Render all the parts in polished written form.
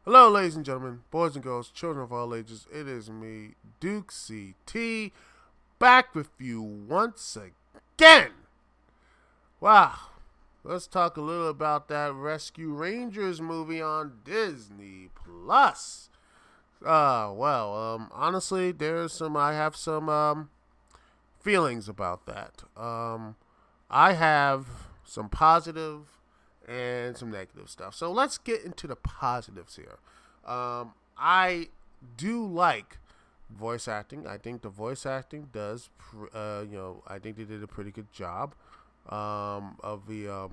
Hello, ladies and gentlemen, boys and girls, children of all ages. It is me, Duke CT, back with you once again. Wow. Let's talk a little about that Rescue Rangers movie on Disney Plus. Honestly, I have some feelings about that. I have some positive and some negative stuff. So let's get into the positives here. I do like voice acting. I think the voice acting I think they did a pretty good job of the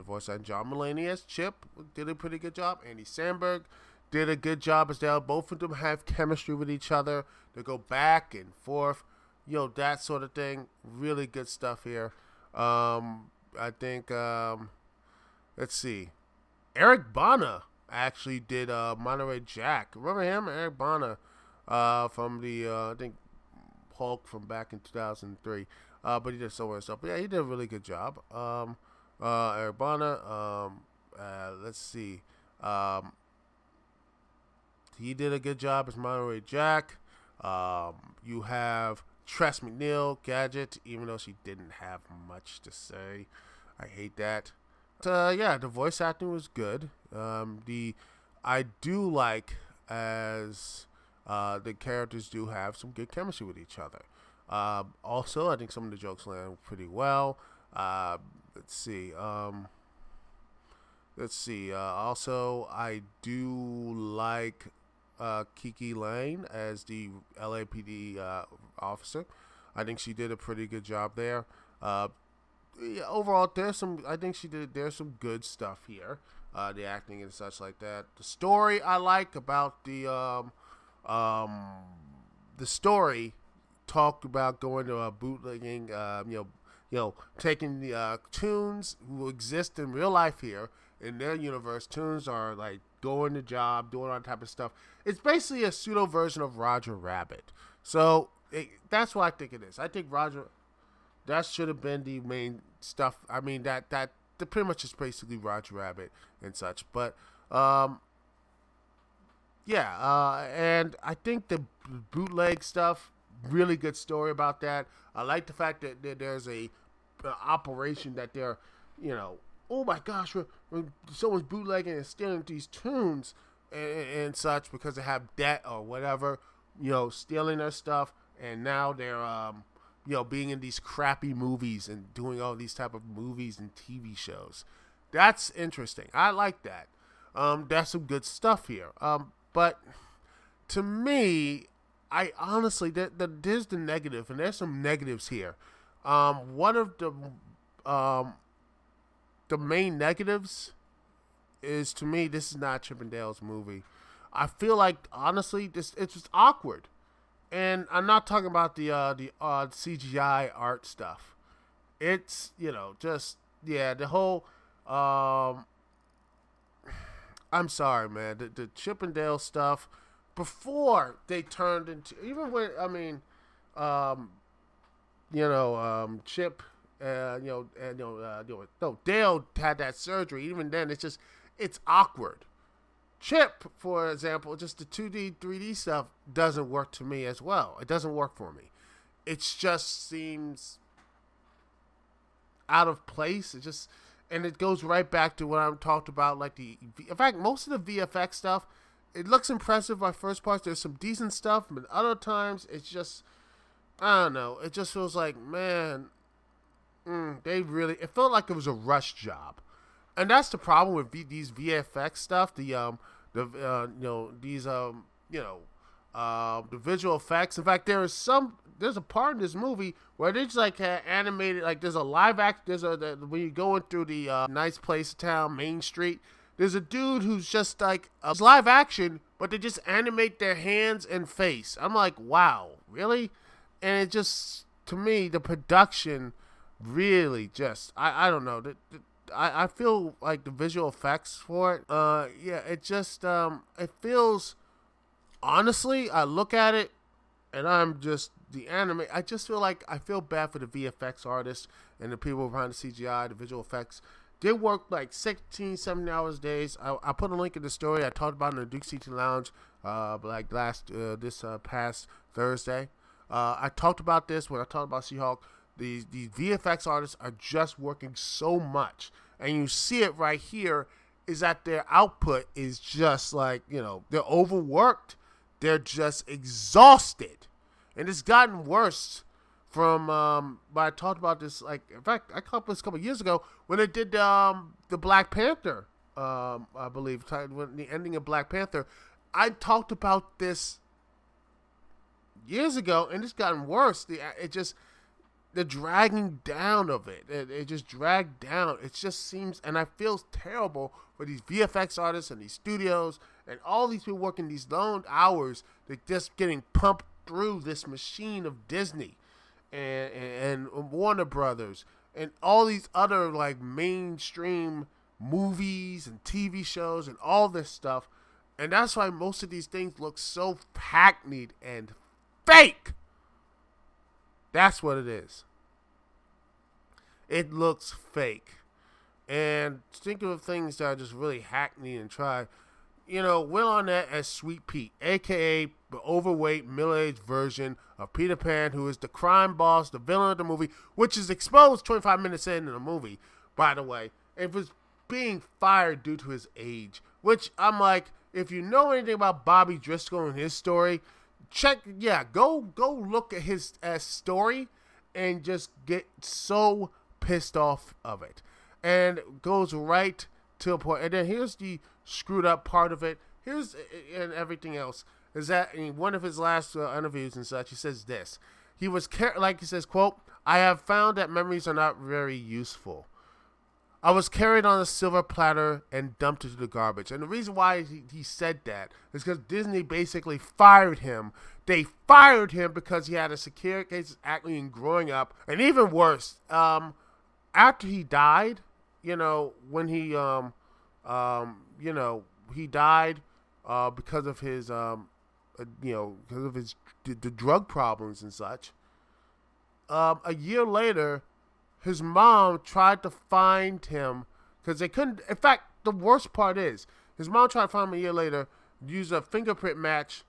voice acting. John Mulaney as Chip did a pretty good job. Andy Samberg did a good job as well. Both of them have chemistry with each other. They go back and forth, that sort of thing. Really good stuff here. I think let's see. Eric Bana actually did Monterey Jack. Remember him, Eric Bana, from the I think Hulk from back in 2003. But he did so much stuff. But yeah, he did a really good job. Eric Bana. Let's see. He did a good job as Monterey Jack. You have Tress MacNeille, Gadget, even though she didn't have much to say. I hate that. Yeah, the voice acting was good. I do like as the characters do have some good chemistry with each other. Also, I think some of the jokes land pretty well. Let's see. Also, I do like Kiki Lane as the LAPD officer. I think she did a pretty good job there. Yeah, overall, there's some good stuff here. The acting and such like that. The story I like about the story talk about going to a bootlegging, taking the tunes who exist in real life here in their universe. Tunes are like doing the job, doing all that type of stuff. It's basically a pseudo version of Roger Rabbit. So that's what I think it is. I think that should have been the main stuff. I mean that pretty much is basically Roger Rabbit and such. But and I think the bootleg stuff, really good story about that. I like the fact that there's a operation that they're, oh my gosh, when someone's bootlegging and stealing these tunes and such because they have debt or whatever, stealing their stuff, and now they're being in these crappy movies and doing all these type of movies and TV shows. That's interesting. I like that. That's some good stuff here. But to me, I honestly, there's the negative, and there's some negatives here. One of the main negatives is, to me, this is not Chip and Dale's movie. I feel like, honestly, it's just awkward. And I'm not talking about the CGI art stuff. It's, the whole I'm sorry, man. The Chip and Dale stuff before they turned into, even when, Chip, no, Dale had that surgery. Even then, it's awkward. Chip, for example, just the 2D, 3D stuff doesn't work to me as well. It doesn't work for me. It just seems out of place. And it goes right back to what I talked about, in fact, most of the VFX stuff, it looks impressive by first parts. There's some decent stuff, but other times it's just, I don't know. It just feels like, man, it felt like it was a rush job. And that's the problem with these VFX stuff. The visual effects. In fact, there's a part in this movie where they just animated, there's a live act. When you're going through the nice place of town, Main Street, there's a dude who's just like a live action, but they just animate their hands and face. I'm like, wow, really? And it just, to me, the production really just, I don't know. I feel like the visual effects for it, it just, it feels, honestly, I look at it and I'm just, I just feel like I feel bad for the VFX artists and the people behind the CGI, the visual effects. They work like 16, 17 hours days. I put a link in the story. I talked about it in the Duke CT Lounge like this past Thursday. I talked about this when I talked about She-Hulk. These VFX artists are just working so much. And you see it right here is that their output is just like, they're overworked. They're just exhausted. And it's gotten worse from, but I talked about this, like, in fact, I talked about this a couple of years ago when they did the Black Panther, I believe, when the ending of Black Panther. I talked about this years ago, and it's gotten worse. The dragging down of it. It just dragged down. It just seems, and I feel terrible for these VFX artists and these studios and all these people working these long hours. They're just getting pumped through this machine of Disney and Warner Brothers and all these other like mainstream movies and TV shows and all this stuff. And that's why most of these things look so hackneyed and fake. That's what it is. It looks fake. And thinking of things that are just really hackneyed and tried, Will Arnett as Sweet Pete, a.k.a. the overweight, middle-aged version of Peter Pan, who is the crime boss, the villain of the movie, which is exposed 25 minutes into the movie, by the way. It was being fired due to his age, which I'm like, if you know anything about Bobby Driscoll and his story, go look at his story and just get so pissed off of it. And goes right to a point. And then here's the screwed up part of it. And everything else is that in one of his last interviews and such, he says this. He says, quote, "I have found that memories are not very useful. I was carried on a silver platter and dumped into the garbage." And the reason why he said that is because Disney basically fired him. They fired him because he had a secure case acne and growing up. And even worse, after he died, when he, he died because of his, the drug problems and such. A year later, his mom tried to find him because they couldn't. In fact, the worst part is his mom tried to find him a year later, use a fingerprint match,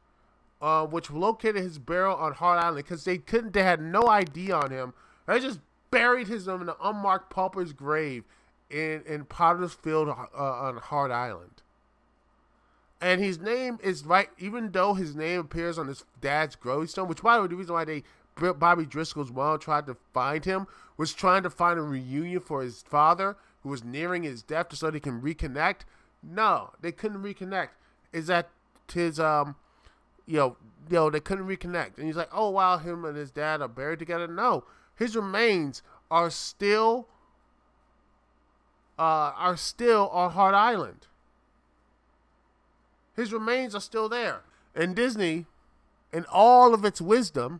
which located his burial on Hart Island because they couldn't. They had no ID on him. They just buried him in an unmarked pauper's grave in Potter's Field on Hart Island. And his name is right, even though his name appears on his dad's gravestone, which, by the way, the reason why Bobby Driscoll's mom tried to find him was trying to find a reunion for his father, who was nearing his death, so they can reconnect. No, they couldn't reconnect. Is that his, they couldn't reconnect. And he's like, oh, wow, him and his dad are buried together. No, his remains are still on Hart Island. His remains are still there. And Disney, in all of its wisdom,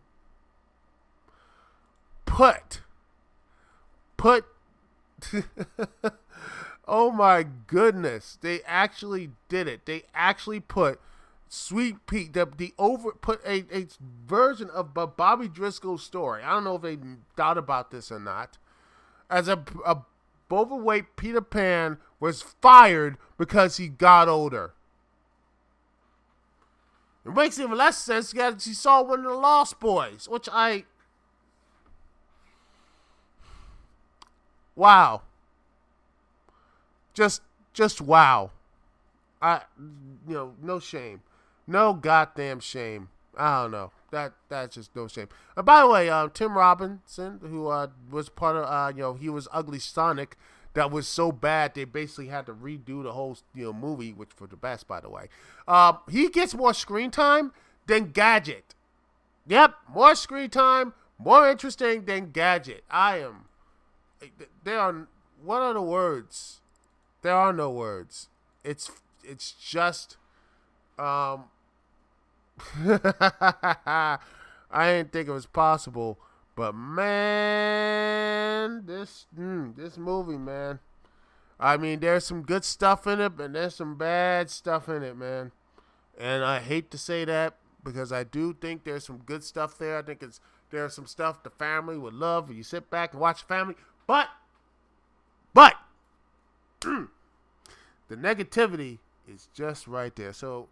put oh my goodness, they actually did it. They actually put Sweet Pete, put a version of Bobby Driscoll's story. I don't know if they thought about this or not. As a overweight Peter Pan was fired because he got older. It makes even less sense because he saw one of the Lost Boys, which wow. Just wow. No shame. No goddamn shame. I don't know. That's just no shame. By the way, Tim Robinson, who was part of, he was Ugly Sonic, that was so bad they basically had to redo the whole movie, which for the best, by the way. He gets more screen time than Gadget. Yep, more screen time, more interesting than Gadget. What are the words? There are no words. It's just I didn't think it was possible, but man, this movie, man. I mean, there's some good stuff in it, but there's some bad stuff in it, man. And I hate to say that because I do think there's some good stuff there. I think there's some stuff the family would love when you sit back and watch the family. But The negativity is just right there. So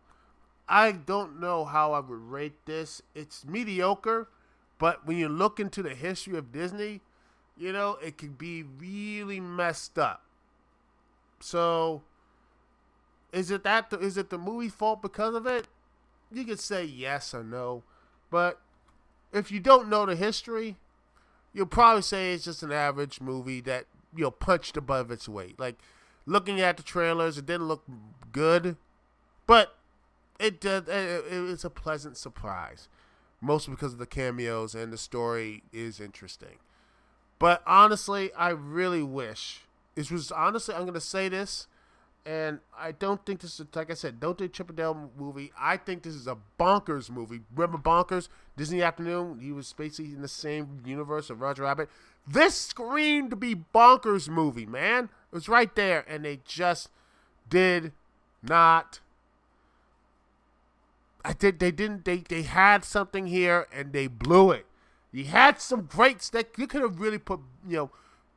I don't know how I would rate this. It's mediocre, but when you look into the history of Disney, it can be really messed up. So is it the movie fault because of it? You could say yes or no, but if you don't know the history, you'll probably say it's just an average movie that punched above its weight. Like looking at the trailers, it didn't look good, but it did. It's a pleasant surprise, mostly because of the cameos and the story is interesting. But honestly, I really wish this was. Honestly, I'm gonna say this, and I don't think this is, like I said, don't think Chip 'n Dale movie. I think this is a Bonkers movie. Remember Bonkers? Disney Afternoon. He was basically in the same universe of Roger Rabbit. This screamed to be Bonkers movie, man. It was right there, and they just did not. They had something here, and they blew it. You had some greats that you could have really put,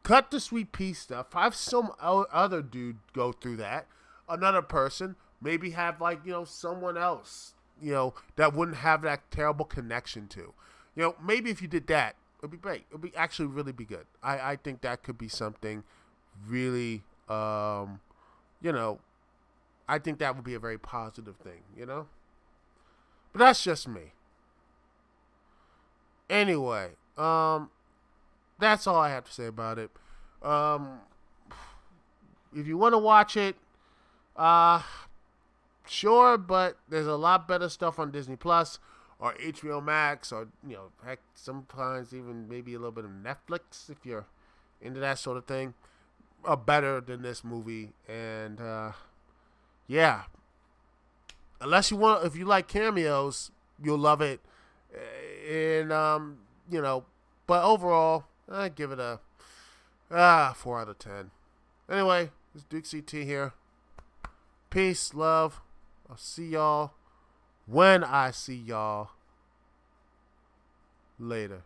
cut the Sweet Pea stuff. Have some other dude go through that. Another person. Maybe have, someone else, that wouldn't have that terrible connection to. Maybe if you did that, it'd be great. It'd be actually really be good. I think that could be something really, I think that would be a very positive thing, But that's just me. Anyway, that's all I have to say about it. If you want to watch it, sure, but there's a lot better stuff on Disney Plus or HBO Max or, heck, sometimes even maybe a little bit of Netflix if you're into that sort of thing, are better than this movie. And, yeah. If you like cameos, you'll love it. And, but overall, I give it a 4 out of 10. Anyway, it's Duke CT here. Peace, love. I'll see y'all when I see y'all later.